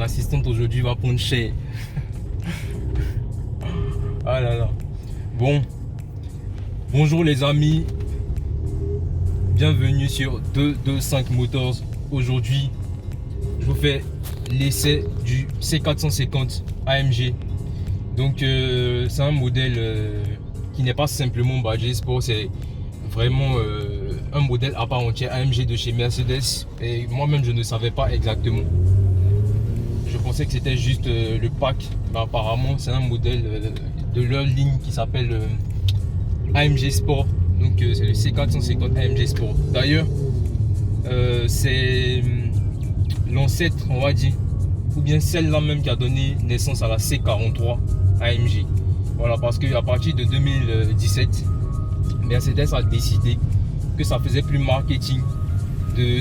mon assistante aujourd'hui va prendre cher. Ah là là. Bon, bonjour les amis. Bienvenue sur 225 Motors. Aujourd'hui, je vous fais l'essai du C450 AMG. Donc, c'est un modèle qui n'est pas simplement badgé sport, c'est vraiment un modèle à part entière AMG de chez Mercedes. Et moi-même, je ne savais pas exactement. Je pensais que c'était juste le pack. Mais apparemment, c'est un modèle de leur ligne qui s'appelle AMG Sport. Donc, c'est le C450 AMG Sport. D'ailleurs, c'est l'ancêtre, on va dire, ou bien celle-là même qui a donné naissance à la C43 AMG. Voilà, parce qu'à partir de 2017, Mercedes a décidé que ça faisait plus marketing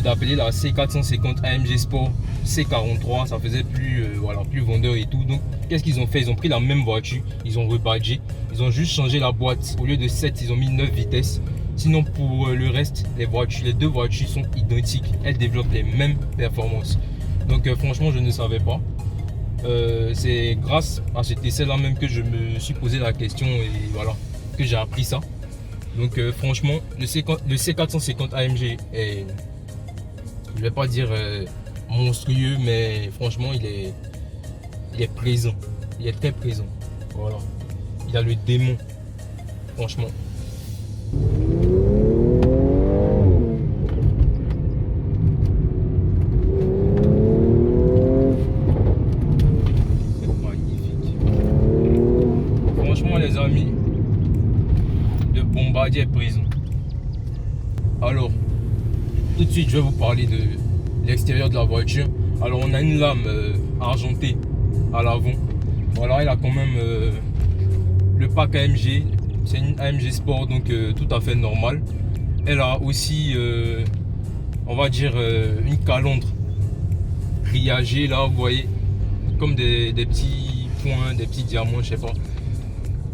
d'appeler la C450 AMG Sport C43, ça faisait plus voilà, plus vendeur et tout. Donc qu'est-ce qu'ils ont fait? Ils ont pris la même voiture, ils ont rebadgé, ils ont juste changé la boîte. Au lieu de 7, ils ont mis 9 vitesses. Sinon pour le reste, les deux voitures sont identiques, elles développent les mêmes performances. Donc franchement, je ne savais pas. C'est grâce à cet essai là même que je me suis posé la question et voilà, que j'ai appris ça. Donc franchement, le C450 AMG est, je vais pas dire monstrueux, mais franchement il est présent, il est très présent. Voilà, il a le démon, franchement. Les amis, de Bombardier Prison. Alors, tout de suite, je vais vous parler de l'extérieur de la voiture. Alors, on a une lame argentée à l'avant. Voilà, elle a quand même le pack AMG. C'est une AMG Sport, donc tout à fait normal. Elle a aussi, on va dire, une calandre grillagée là, vous voyez, comme des petits points, des petits diamants, je sais pas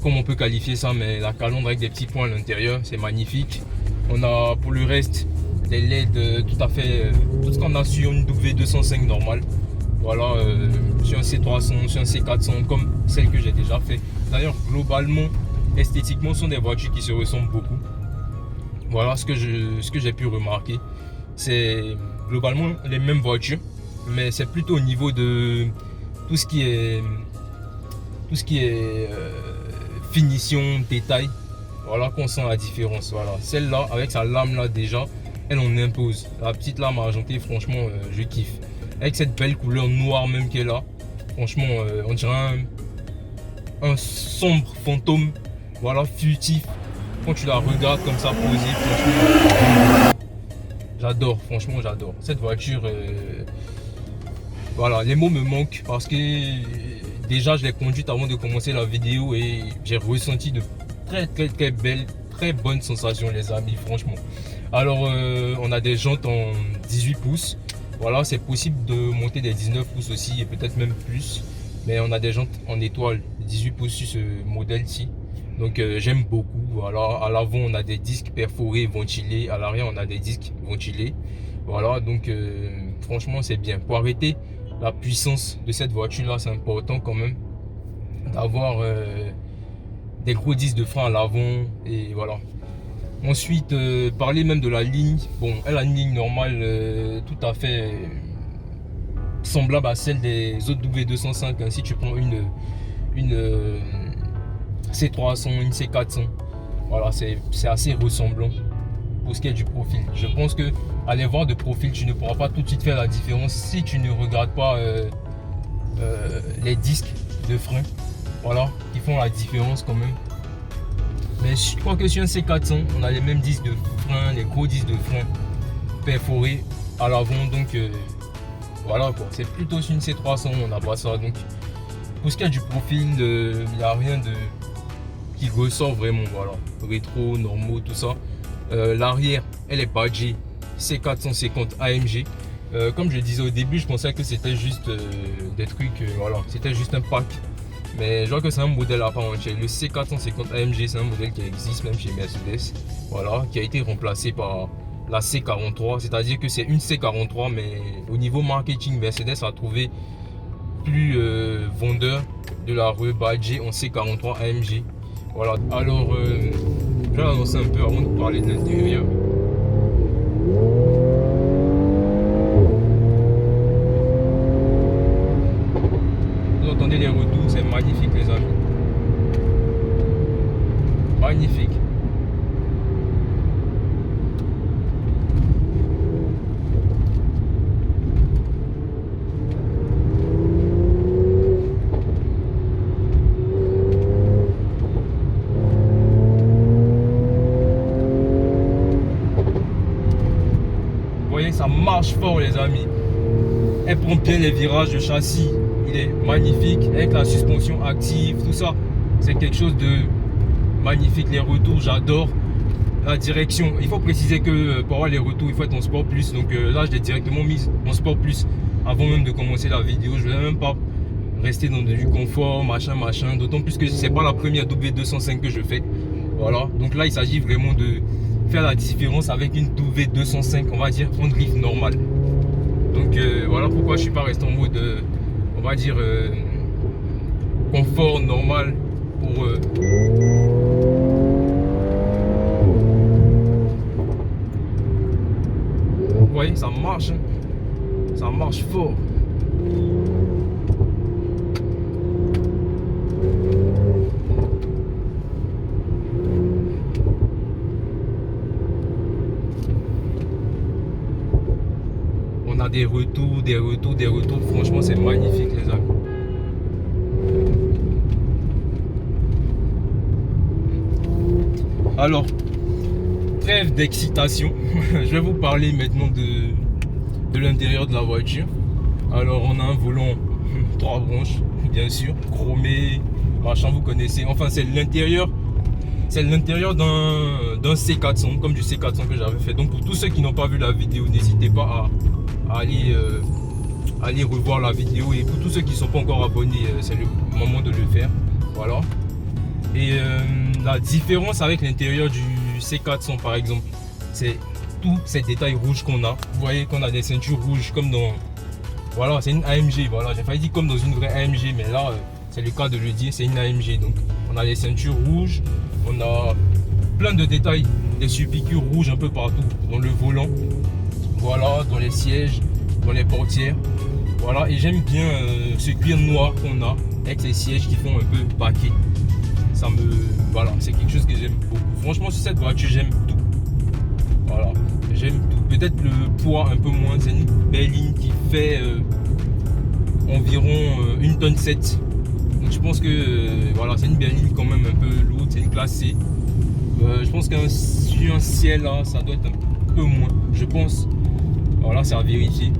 comment on peut qualifier ça, mais la calandre avec des petits points à l'intérieur, c'est magnifique. On a pour le reste des LED tout à fait, tout ce qu'on a sur une W205 normale. Voilà, sur un C300, sur un C400, comme celle que j'ai déjà fait. D'ailleurs, globalement, esthétiquement, ce sont des voitures qui se ressemblent beaucoup. Voilà ce que j'ai pu remarquer. C'est globalement les mêmes voitures, mais c'est plutôt au niveau de tout ce qui est finition, détail, voilà qu'on sent la différence. Voilà, celle-là avec sa lame là déjà, elle en impose. La petite lame argentée, franchement, je kiffe. Avec cette belle couleur noire même qu'elle a, franchement, on dirait un sombre fantôme, voilà, furtif. Quand tu la regardes comme ça posée, franchement, j'adore. Franchement, j'adore cette voiture. Voilà, les mots me manquent parce que déjà je l'ai conduite avant de commencer la vidéo et j'ai ressenti de très belles, très bonnes sensations les amis, franchement. Alors on a des jantes en 18 pouces. Voilà, c'est possible de monter des 19 pouces aussi et peut-être même plus. Mais on a des jantes en étoile 18 pouces sur ce modèle-ci. Donc j'aime beaucoup. Voilà, à l'avant on a des disques perforés ventilés. À l'arrière on a des disques ventilés. Voilà, donc franchement c'est bien. Pour arrêter la puissance de cette voiture là, c'est important quand même d'avoir des gros disques de frein à l'avant et voilà. Ensuite parler même de la ligne. Bon, elle a une ligne normale tout à fait semblable à celle des autres W205 hein. Si tu prends une C300, une C400, voilà, c'est assez ressemblant pour ce qui est du profil. Je pense que aller voir de profil, tu ne pourras pas tout de suite faire la différence si tu ne regardes pas les disques de frein, voilà, qui font la différence quand même. Mais je crois que sur un C400, on a les mêmes disques de frein, les gros disques de frein perforés à l'avant, donc voilà quoi. C'est plutôt sur une C300 on n'a pas ça. Donc pour ce qui est du profil, il n'y a rien qui ressort vraiment, voilà. Rétro, normaux, tout ça. L'arrière, elle est badgée C450 AMG. Comme je le disais au début, je pensais que c'était juste des trucs, voilà, c'était juste un pack. Mais je vois que c'est un modèle à part entière. Le C450 AMG, c'est un modèle qui existe même chez Mercedes. Voilà, qui a été remplacé par la C43. C'est-à-dire que c'est une C43, mais au niveau marketing, Mercedes a trouvé plus vendeur de la rue Badger en C43 AMG. Voilà, alors je vais annoncer un peu avant de parler de l'intérieur. Vous entendez les retours, c'est magnifique les amis. Magnifique. Vous voyez, ça marche fort les amis. Elle prend bien les virages, de châssis, il est magnifique avec la suspension active, tout ça. C'est quelque chose de magnifique. Les retours, j'adore. La direction, il faut préciser que pour avoir les retours, il faut être en sport plus. Donc là, je l'ai directement mise en sport plus avant même de commencer la vidéo. Je ne vais même pas rester dans du confort, machin. D'autant plus que c'est pas la première W205 que je fais. Voilà. Donc là, il s'agit vraiment de faire la différence avec une W205, on va dire, en drift normal. Donc voilà pourquoi je suis pas resté en mode, on va dire, confort normal pour... Vous voyez, ça marche, hein. Ça marche fort. On a des retours. Franchement, c'est magnifique, les amis. Alors, trêve d'excitation. Je vais vous parler maintenant de l'intérieur de la voiture. Alors, on a un volant 3 branches, bien sûr, chromé, machin, vous connaissez. Enfin, c'est l'intérieur d'un C400, comme du C400 que j'avais fait. Donc, pour tous ceux qui n'ont pas vu la vidéo, n'hésitez pas à aller revoir la vidéo. Et pour tous ceux qui ne sont pas encore abonnés, c'est le moment de le faire. Voilà. Et la différence avec l'intérieur du C400 par exemple, c'est tous ces détails rouges qu'on a. Vous voyez qu'on a des ceintures rouges comme dans... Voilà, c'est une AMG. Voilà, j'ai failli dire comme dans une vraie AMG, mais là, c'est le cas de le dire, c'est une AMG. Donc, on a des ceintures rouges, on a plein de détails, des surpiqûres rouges un peu partout, dans le volant, voilà, dans les sièges, dans les portières. Voilà, et j'aime bien ce cuir noir qu'on a avec ces sièges qui font un peu baquet. Ça me... Voilà, c'est quelque chose que j'aime beaucoup. Franchement, sur cette voiture, j'aime tout. Voilà, j'aime tout. Peut-être le poids un peu moins. C'est une berline qui fait environ 1,7 tonne. Donc je pense que voilà, c'est une berline quand même un peu lourde. C'est une classe C. Je pense sur un ciel là, ça doit être un peu moins. Je pense. Voilà, c'est à vérifier.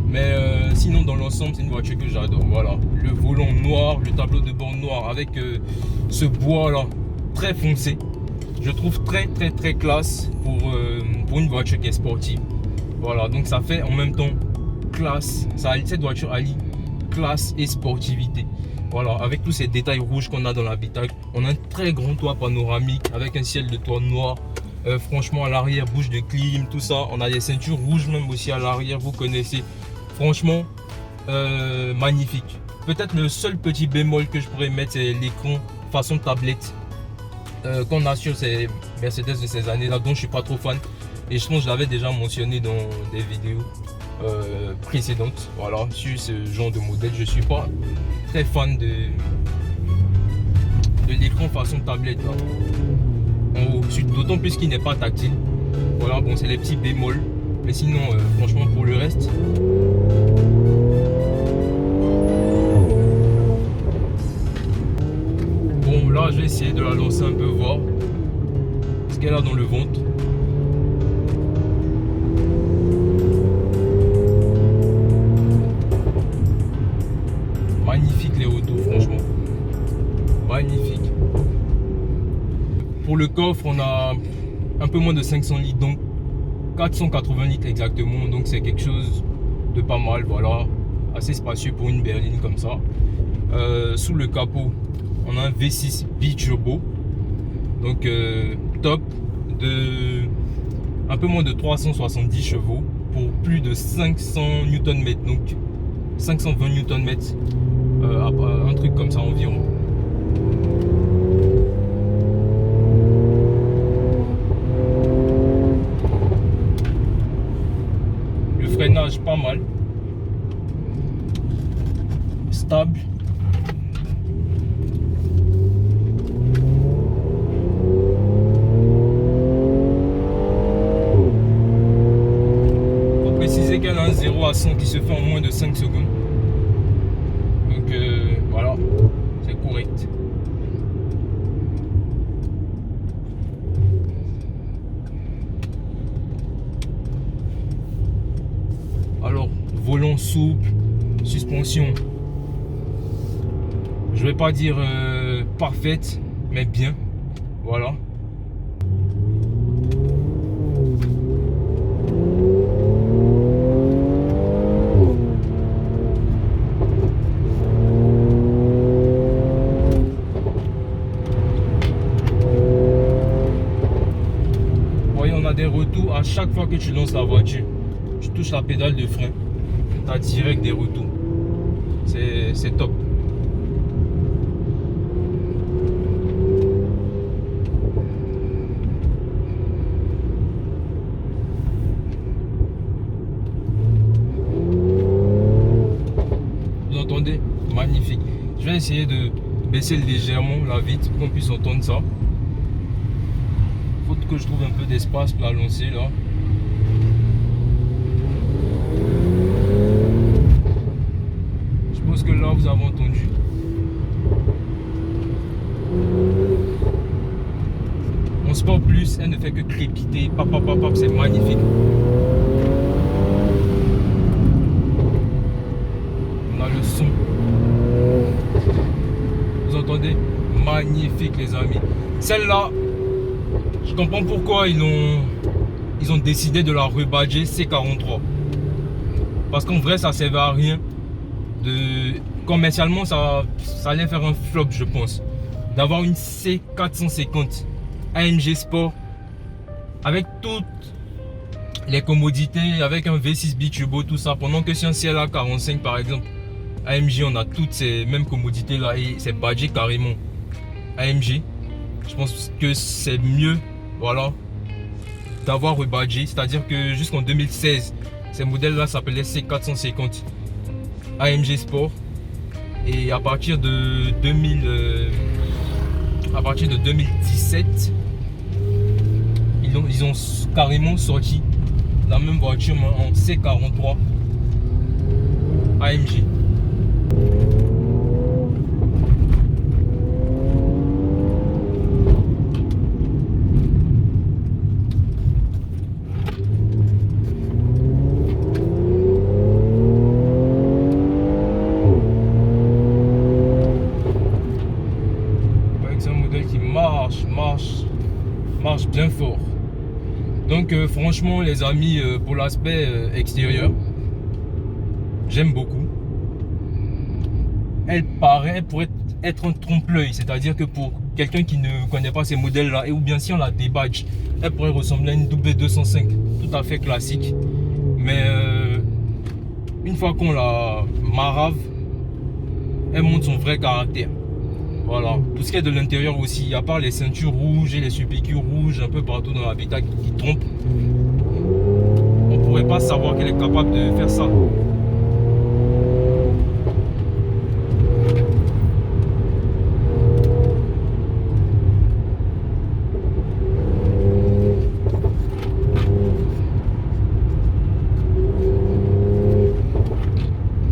Mais sinon, dans l'ensemble, c'est une voiture que j'adore. Voilà, le volant noir, le tableau de bord noir avec ce bois là très foncé. Je trouve très classe pour une voiture qui est sportive. Voilà, donc ça fait en même temps classe. Cette voiture allie classe et sportivité. Voilà, avec tous ces détails rouges qu'on a dans l'habitacle. On a un très grand toit panoramique avec un ciel de toit noir. Franchement, à l'arrière, bouche de clim, tout ça. On a des ceintures rouges même aussi à l'arrière, vous connaissez. Franchement, magnifique. Peut-être le seul petit bémol que je pourrais mettre, c'est l'écran façon tablette qu'on a sur ces Mercedes de ces années-là, dont je suis pas trop fan. Et je pense que je l'avais déjà mentionné dans des vidéos précédentes. Voilà, sur ce genre de modèle, je suis pas très fan de l'écran façon tablette là. En haut, d'autant plus qu'il n'est pas tactile. Voilà, bon, c'est les petits bémols. Mais sinon, franchement, pour le reste, bon, là, je vais essayer de la lancer un peu, voir ce qu'elle a dans le ventre. Magnifique les retours, franchement. Magnifique. Pour le coffre, on a un peu moins de 500 litres, donc 480 litres exactement. Donc c'est quelque chose de pas mal, voilà. Assez spacieux pour une berline comme ça. Sous le capot, on a un V6 biturbo. Donc top, de un peu moins de 370 chevaux pour plus de 500 Nm. Donc 520 Nm, un truc comme ça environ. Le freinage pas mal, stable. Qu'elle a un 0 à 100 qui se fait en moins de 5 secondes. Donc voilà, c'est correct. Alors, volant souple, suspension, je vais pas dire parfaite, mais bien. Voilà. Des retours à chaque fois que tu lances la voiture. Tu touches la pédale de frein, tu as direct des retours. C'est top. Vous entendez? Magnifique. Je vais essayer de baisser légèrement la vitre pour qu'on puisse entendre ça. Faut que je trouve un peu d'espace pour la lancer là. Je pense que là vous avez entendu. On Sport Plus, elle ne fait que crépiter. C'est magnifique. On a le son. Vous entendez? Magnifique les amis. Celle-là, je comprends pourquoi ils ont décidé de la rebadger C43. Parce qu'en vrai, ça ne servait à rien. Commercialement, ça allait faire un flop, je pense. D'avoir une C450 AMG Sport avec toutes les commodités, avec un V6 biturbo, tout ça. Pendant que sur un CLA 45, par exemple, AMG, on a toutes ces mêmes commodités là et c'est badgé carrément AMG. Je pense que c'est mieux, voilà, d'avoir rebadgé, c'est-à-dire que jusqu'en 2016 ces modèles là s'appelaient C450 AMG Sport et à partir de 2017 ils ont carrément sorti la même voiture en C43 AMG. Marche bien fort. Donc franchement les amis, pour l'aspect extérieur, j'aime beaucoup. Elle pourrait être un trompe-l'œil, c'est-à-dire que pour quelqu'un qui ne connaît pas ces modèles là, et ou bien si on la débadge, elle pourrait ressembler à une W205 tout à fait classique, mais une fois qu'on la marave, elle montre son vrai caractère. Voilà, tout ce qui est de l'intérieur aussi, à part les ceintures rouges et les supécules rouges un peu partout dans l'habitat qui trompent, on pourrait pas savoir qu'elle est capable de faire ça.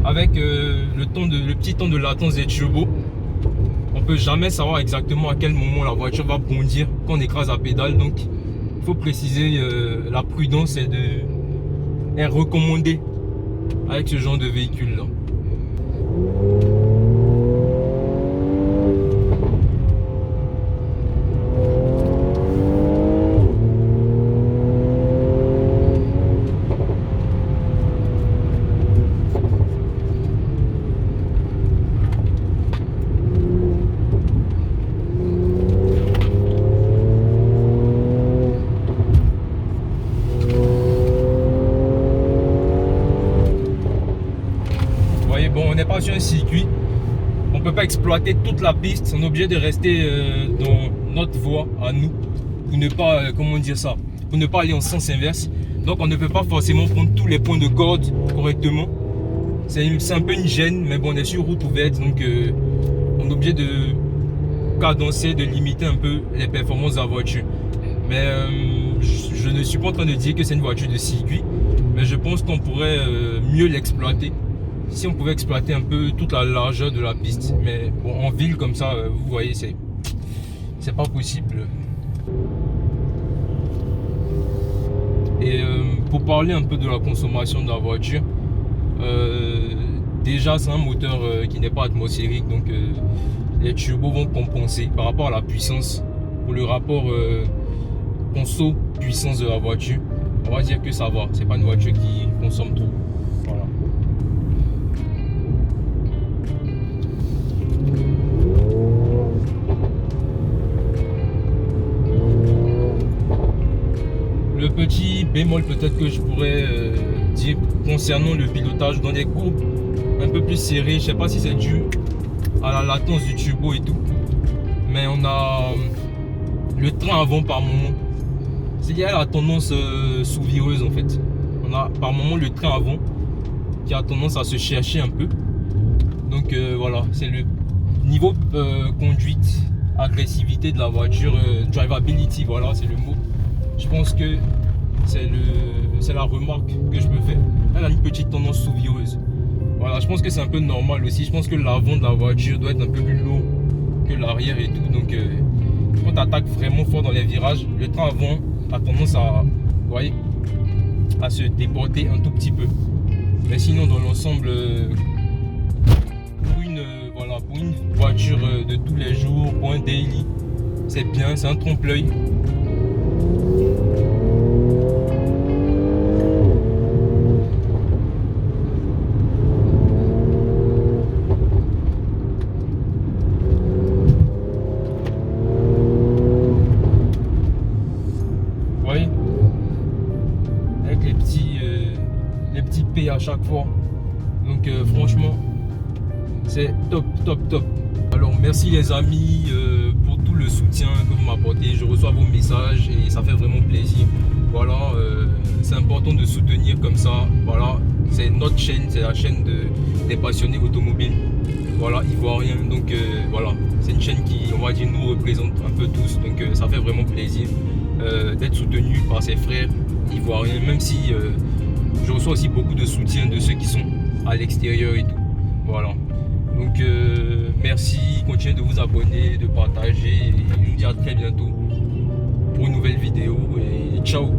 Avec le petit temps de latence des turbos, on peut jamais savoir exactement à quel moment la voiture va bondir quand on écrase la pédale. Donc il faut préciser, la prudence est recommandée avec ce genre de véhicule là. n'est pas sur un circuit, on ne peut pas exploiter toute la piste. On est obligé de rester dans notre voie à nous pour ne pas, comment dire ça, pour ne pas aller en sens inverse. Donc on ne peut pas forcément prendre tous les points de corde correctement. C'est un peu une gêne, mais bon, on est sur route ouverte, donc on est obligé de cadencer, de limiter un peu les performances de la voiture. Mais je ne suis pas en train de dire que c'est une voiture de circuit, mais je pense qu'on pourrait mieux l'exploiter si on pouvait exploiter un peu toute la largeur de la piste. Mais bon, en ville comme ça, vous voyez, c'est pas possible. Et pour parler un peu de la consommation de la voiture, déjà c'est un moteur qui n'est pas atmosphérique, donc les turbos vont compenser par rapport à la puissance. Pour le rapport conso-puissance de la voiture, on va dire que ça va, c'est pas une voiture qui consomme trop. Voilà. Le petit bémol peut-être que je pourrais dire concernant le pilotage dans des courbes un peu plus serrées, je sais pas si c'est dû à la latence du turbo et tout, mais on a le train avant par moment, c'est lié à la tendance sous-vireuse en fait. On a par moment le train avant qui a tendance à se chercher un peu, donc voilà, c'est le niveau conduite, agressivité de la voiture, drivability, voilà c'est le mot. Je pense que c'est la remarque que je peux faire. Elle a une petite tendance sous-vireuse. Voilà, je pense que c'est un peu normal aussi. Je pense que l'avant de la voiture doit être un peu plus lourd que l'arrière et tout. Donc, quand tu attaques vraiment fort dans les virages, le train avant a tendance à, vous voyez, à se déporter un tout petit peu. Mais sinon, dans l'ensemble, voilà, pour une voiture de tous les jours, pour un daily, c'est bien, c'est un trompe-l'œil. Avec les petits P à chaque fois, donc franchement c'est top. Alors merci les amis pour tout le soutien que vous m'apportez. Je reçois vos messages et ça fait vraiment plaisir. Voilà, c'est important de soutenir comme ça. Voilà, c'est notre chaîne, c'est la chaîne des passionnés automobiles, voilà, ivoiriens. Donc voilà, c'est une chaîne qui, on va dire, nous représente un peu tous, donc ça fait vraiment plaisir d'être soutenu par ses frères ivoiriens, même si je reçois aussi beaucoup de soutien de ceux qui sont à l'extérieur et tout. Voilà, donc merci, continuez de vous abonner, de partager, et je vous dis à très bientôt pour une nouvelle vidéo et ciao.